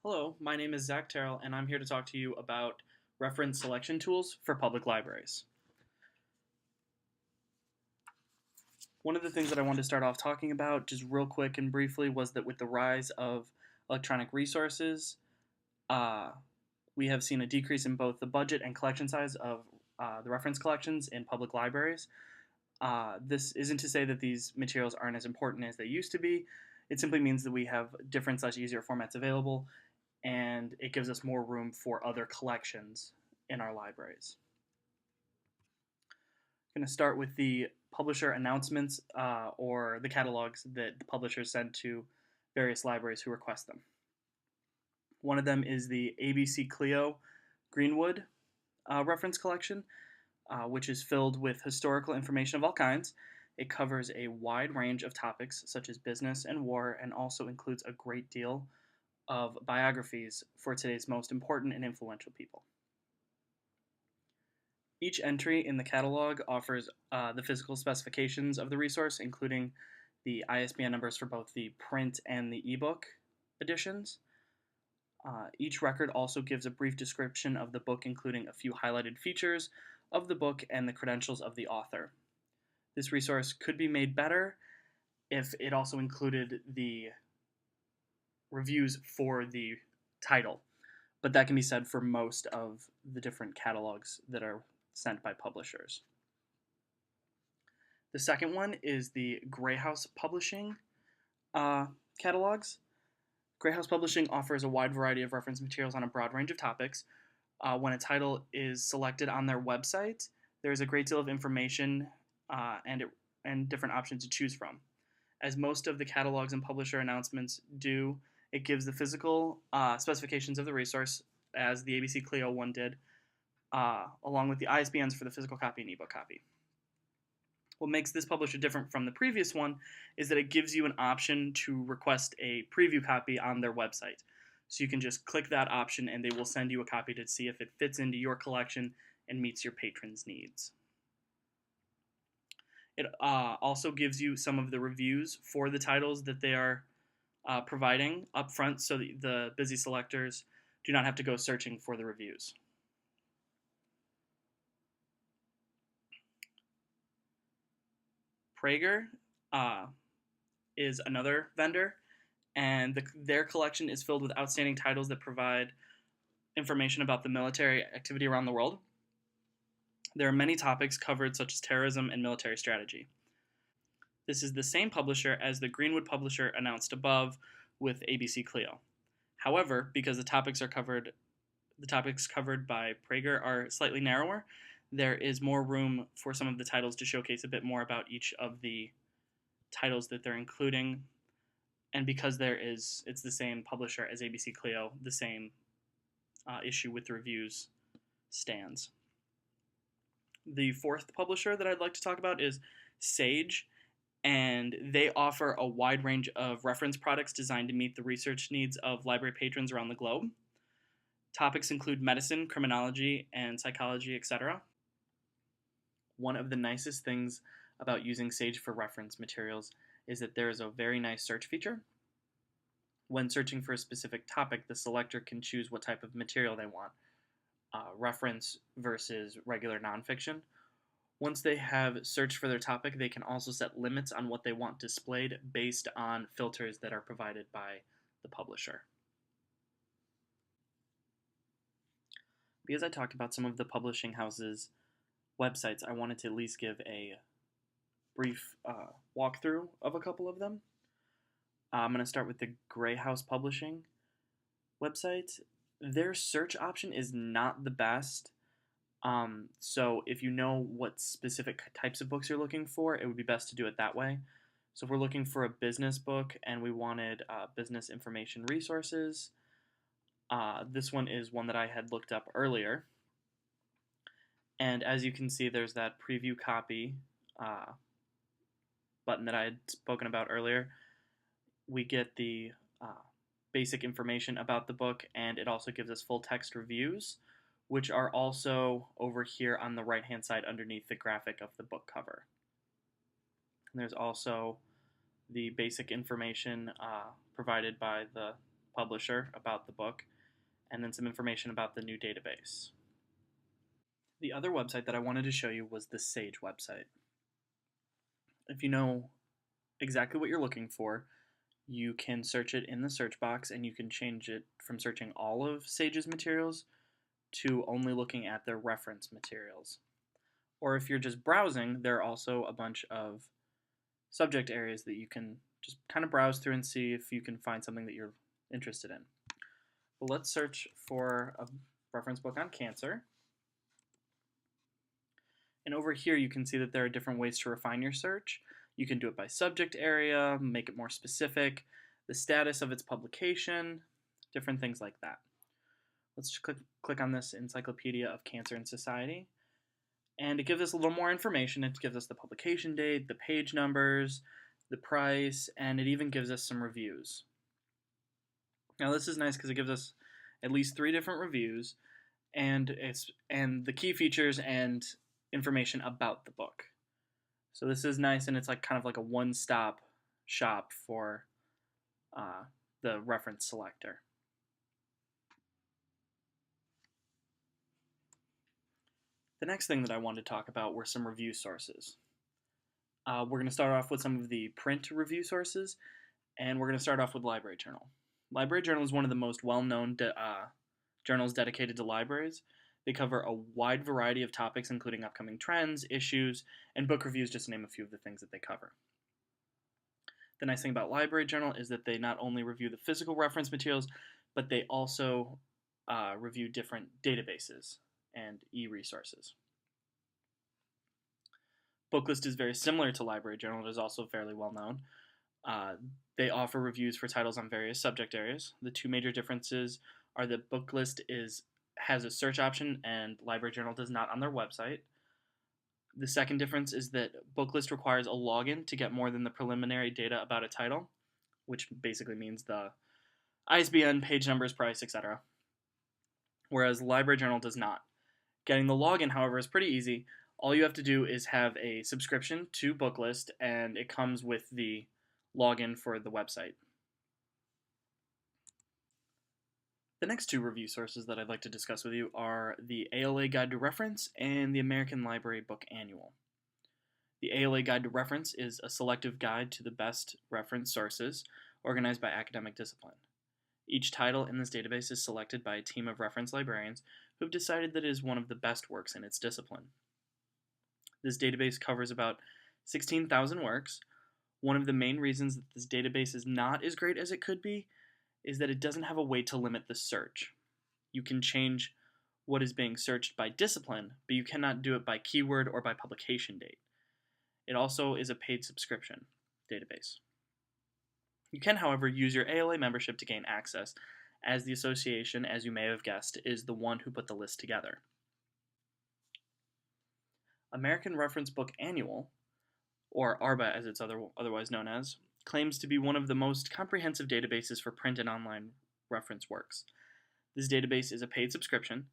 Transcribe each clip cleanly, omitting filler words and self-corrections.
Hello, my name is Zach Terrell, and I'm here to talk to you about reference selection tools for public libraries. One of the things that I wanted to start off talking about, just real quick and briefly, was that with the rise of electronic resources, uh, we have seen a decrease in both the budget and collection size of the reference collections in public libraries. This isn't to say that these materials aren't as important as they used to be. It simply means that we have different such easier formats available, and it gives us more room for other collections in our libraries. I'm going to start with the publisher announcements or the catalogs that the publishers send to various libraries who request them. One of them is the ABC Clio Greenwood reference collection, which is filled with historical information of all kinds. It covers a wide range of topics such as business and war, and also includes a great deal of biographies for today's most important and influential people. Each entry in the catalog offers the physical specifications of the resource, including the ISBN numbers for both the print and the ebook editions. Each record also gives a brief description of the book, including a few highlighted features of the book and the credentials of the author. This resource could be made better if it also included the reviews for the title, but that can be said for most of the different catalogs that are sent by publishers. The second one is the Grey House Publishing catalogs. Grey House Publishing offers a wide variety of reference materials on a broad range of topics. When a title is selected on their website, there is a great deal of information and different options to choose from. As most of the catalogs and publisher announcements do, it gives the physical specifications of the resource, as the ABC Clio one did, along with the ISBNs for the physical copy and ebook copy. What makes this publisher different from the previous one is that it gives you an option to request a preview copy on their website. So you can just click that option and they will send you a copy to see if it fits into your collection and meets your patrons' needs. It also gives you some of the reviews for the titles that they are providing up front, so that the busy selectors do not have to go searching for the reviews. Praeger is another vendor, and their collection is filled with outstanding titles that provide information about the military activity around the world. There are many topics covered, such as terrorism and military strategy. This is the same publisher as the Greenwood publisher announced above with ABC Clio. However, because the topics covered by Praeger are slightly narrower, there is more room for some of the titles to showcase a bit more about each of the titles that they're including. And because it's the same publisher as ABC Clio, the same issue with the reviews stands. The fourth publisher that I'd like to talk about is Sage, and they offer a wide range of reference products designed to meet the research needs of library patrons around the globe. Topics include medicine, criminology, and psychology, etc. One of the nicest things about using Sage for reference materials is that there is a very nice search feature. When searching for a specific topic, the selector can choose what type of material they want, reference versus regular nonfiction. Once they have searched for their topic, they can also set limits on what they want displayed based on filters that are provided by the publisher. Because I talked about some of the publishing houses' websites, I wanted to at least give a brief walkthrough of a couple of them. I'm going to start with the Grey House Publishing website. Their search option is not the best. So if you know what specific types of books you're looking for, it would be best to do it that way. So if we're looking for a business book and we wanted business information resources, this one is one that I had looked up earlier. And as you can see, there's that preview copy button that I had spoken about earlier. We get the basic information about the book, and it also gives us full text reviews, which are also over here on the right hand side underneath the graphic of the book cover. And there's also the basic information provided by the publisher about the book, and then some information about the new database. The other website that I wanted to show you was the Sage website. If you know exactly what you're looking for, you can search it in the search box, and you can change it from searching all of Sage's materials to only looking at their reference materials. Or if you're just browsing, there are also a bunch of subject areas that you can just kind of browse through and see if you can find something that you're interested in. Well, let's search for a reference book on cancer. And over here you can see that there are different ways to refine your search. You can do it by subject area, make it more specific, the status of its publication, different things like that. Let's click on this Encyclopedia of Cancer and Society. And it gives us a little more information. It gives us the publication date, the page numbers, the price, and it even gives us some reviews. Now this is nice because it gives us at least 3 different reviews, and the key features and information about the book. So this is nice, and it's like kind of like a one-stop shop for the reference selector. The next thing that I wanted to talk about were some review sources. We're going to start off with some of the print review sources, and we're going to start off with Library Journal. Library Journal is one of the most well-known journals dedicated to libraries. They cover a wide variety of topics, including upcoming trends, issues, and book reviews, just to name a few of the things that they cover. The nice thing about Library Journal is that they not only review the physical reference materials, but they also review different databases and e-resources. Booklist is very similar to Library Journal. It is also fairly well known. They offer reviews for titles on various subject areas. The 2 major differences are that Booklist has a search option and Library Journal does not on their website. The second difference is that Booklist requires a login to get more than the preliminary data about a title, which basically means the ISBN, page numbers, price, etc. Whereas Library Journal does not. Getting the login, however, is pretty easy. All you have to do is have a subscription to Booklist, and it comes with the login for the website. The next 2 review sources that I'd like to discuss with you are the ALA Guide to Reference and the American Library Book Annual. The ALA Guide to Reference is a selective guide to the best reference sources organized by academic discipline. Each title in this database is selected by a team of reference librarians who have decided that it is one of the best works in its discipline. This database covers about 16,000 works. One of the main reasons that this database is not as great as it could be is that it doesn't have a way to limit the search. You can change what is being searched by discipline, but you cannot do it by keyword or by publication date. It also is a paid subscription database. You can, however, use your ALA membership to gain access, as the association, as you may have guessed, is the one who put the list together. American Reference Book Annual, or ARBA as it's otherwise known as, claims to be one of the most comprehensive databases for print and online reference works. This database is a paid subscription.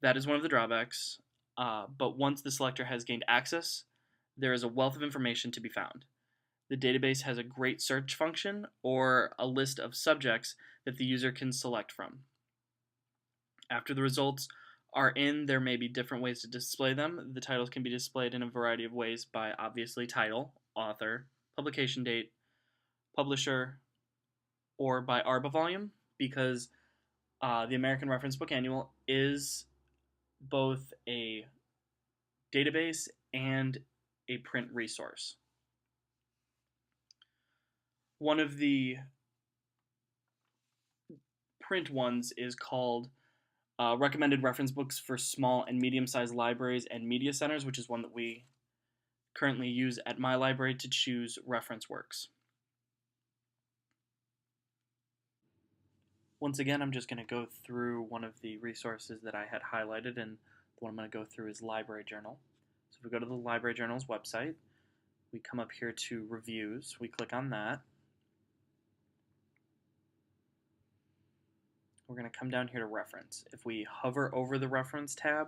That is one of the drawbacks, but once the selector has gained access, there is a wealth of information to be found. The database has a great search function or a list of subjects that the user can select from. After the results are in, there may be different ways to display them. The titles can be displayed in a variety of ways by obviously title, author, publication date, publisher, or by ARBA volume, because the American Reference Book Annual is both a database and a print resource. One of the print ones is called Recommended Reference Books for Small and Medium-Sized Libraries and Media Centers, which is one that we currently use at my library to choose reference works. Once again, I'm just going to go through one of the resources that I had highlighted, and the one I'm going to go through is Library Journal. So if we go to the Library Journal's website, we come up here to Reviews, we click on that. We're going to come down here to Reference. If we hover over the Reference tab,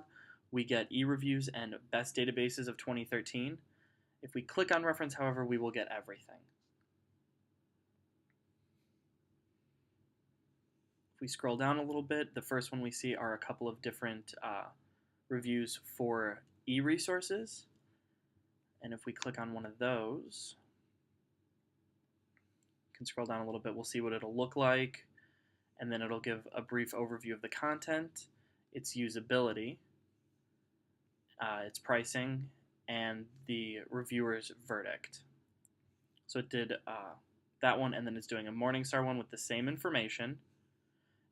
we get e-reviews and best databases of 2013. If we click on Reference, however, we will get everything. we scroll down a little bit, the first one we see are a couple of different reviews for e-resources. And if we click on one of those, you can scroll down a little bit, we'll see what it'll look like, and then it'll give a brief overview of the content, its usability, its pricing, and the reviewer's verdict. So it did that one, and then it's doing a Morningstar one with the same information.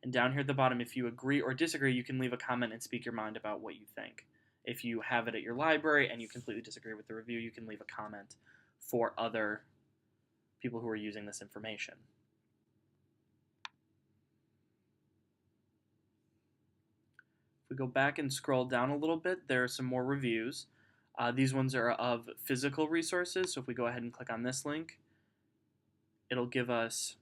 And down here at the bottom, if you agree or disagree, you can leave a comment and speak your mind about what you think. If you have it at your library and you completely disagree with the review, you can leave a comment for other people who are using this information. If we go back and scroll down a little bit, there are some more reviews. These ones are of physical resources, so if we go ahead and click on this link, it'll give us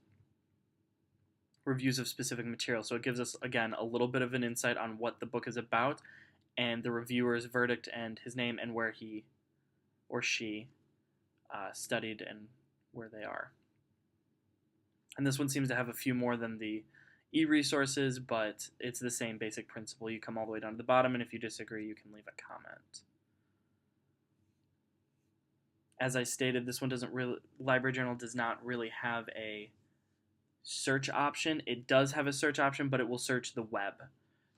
reviews of specific material. So it gives us, again, a little bit of an insight on what the book is about and the reviewer's verdict and his name and where he or she studied and where they are. And this one seems to have a few more than the e-resources, but it's the same basic principle. You come all the way down to the bottom, and if you disagree, you can leave a comment. As I stated, this one Library Journal does not really have a search option. It does have a search option, but it will search the web.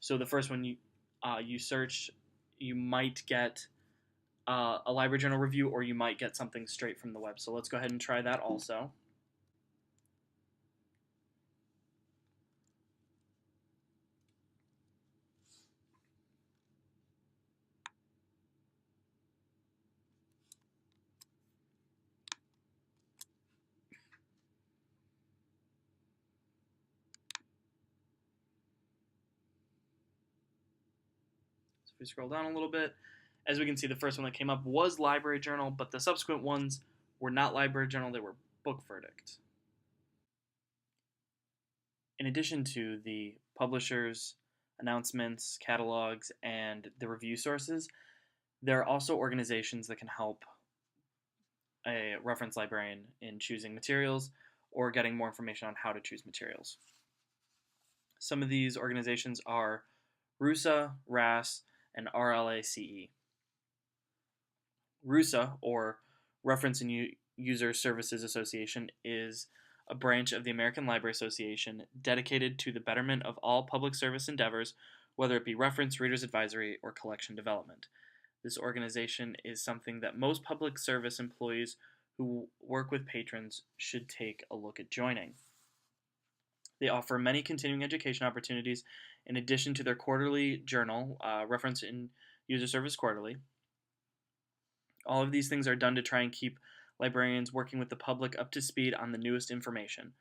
So the first one you search, you might get a Library Journal review, or you might get something straight from the web. So let's go ahead and try that also. So if we scroll down a little bit, as we can see, the first one that came up was Library Journal, but the subsequent ones were not Library Journal, they were Book Verdict. In addition to the publishers, announcements, catalogs, and the review sources, there are also organizations that can help a reference librarian in choosing materials or getting more information on how to choose materials. Some of these organizations are RUSA, RAS, and RLACE. RUSA, or Reference and User Services Association, is a branch of the American Library Association dedicated to the betterment of all public service endeavors, whether it be reference, reader's advisory, or collection development. This organization is something that most public service employees who work with patrons should take a look at joining. They offer many continuing education opportunities in addition to their quarterly journal, Reference and User Service Quarterly. All of these things are done to try and keep librarians working with the public up to speed on the newest information,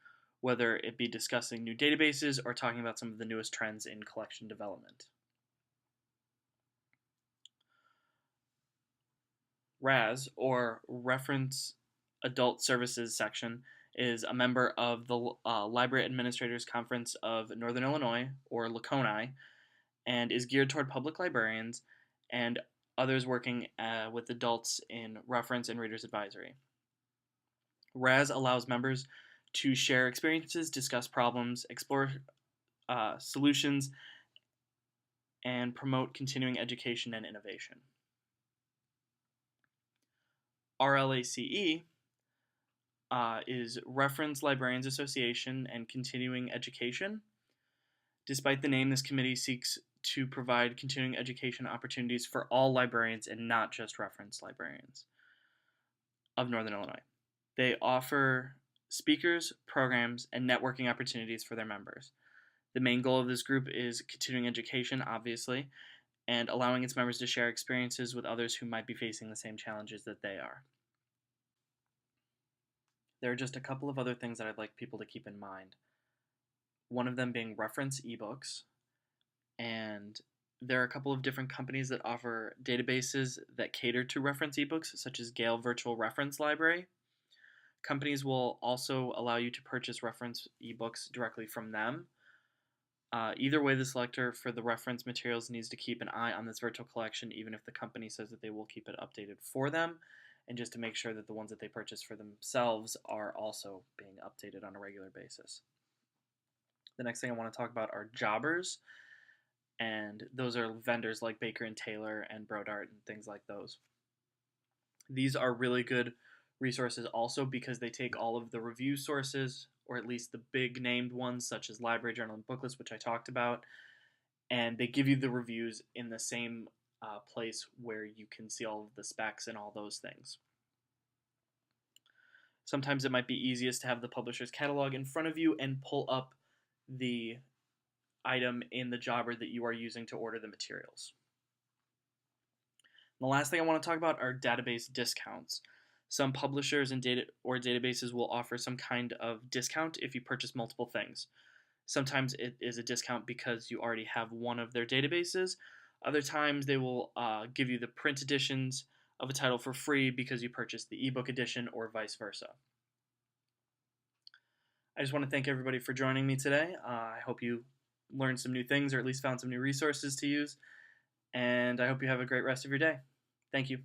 whether it be discussing new databases or talking about some of the newest trends in collection development. RAS, or Reference Adult Services Section, is a member of the Library Administrators Conference of Northern Illinois, or LACONI, and is geared toward public librarians and others working with adults in reference and reader's advisory. RAS allows members to share experiences, discuss problems, explore solutions, and promote continuing education and innovation. RLACE is Reference Librarians Association and Continuing Education. Despite the name, this committee seeks to provide continuing education opportunities for all librarians and not just reference librarians of Northern Illinois. They offer speakers, programs, and networking opportunities for their members. The main goal of this group is continuing education, obviously, and allowing its members to share experiences with others who might be facing the same challenges that they are. There are just a couple of other things that I'd like people to keep in mind. One of them being reference ebooks, and there are a couple of different companies that offer databases that cater to reference ebooks, such as Gale Virtual Reference Library. Companies will also allow you to purchase reference ebooks directly from them. Either way, the selector for the reference materials needs to keep an eye on this virtual collection, even if the company says that they will keep it updated for them, and just to make sure that the ones that they purchase for themselves are also being updated on a regular basis. The next thing I want to talk about are jobbers, and those are vendors like Baker and Taylor and Brodart and things like those. These are really good resources also because they take all of the review sources, or at least the big named ones such as Library Journal and Booklist, which I talked about, and they give you the reviews in the same place where you can see all of the specs and all those things. Sometimes it might be easiest to have the publisher's catalog in front of you and pull up the item in the jobber that you are using to order the materials. And the last thing I want to talk about are database discounts. Some publishers and databases will offer some kind of discount if you purchase multiple things. Sometimes it is a discount because you already have one of their databases. Other times they will give you the print editions of a title for free because you purchased the ebook edition, or vice versa. I just want to thank everybody for joining me today. I hope you learned some new things, or at least found some new resources to use, and I hope you have a great rest of your day. Thank you.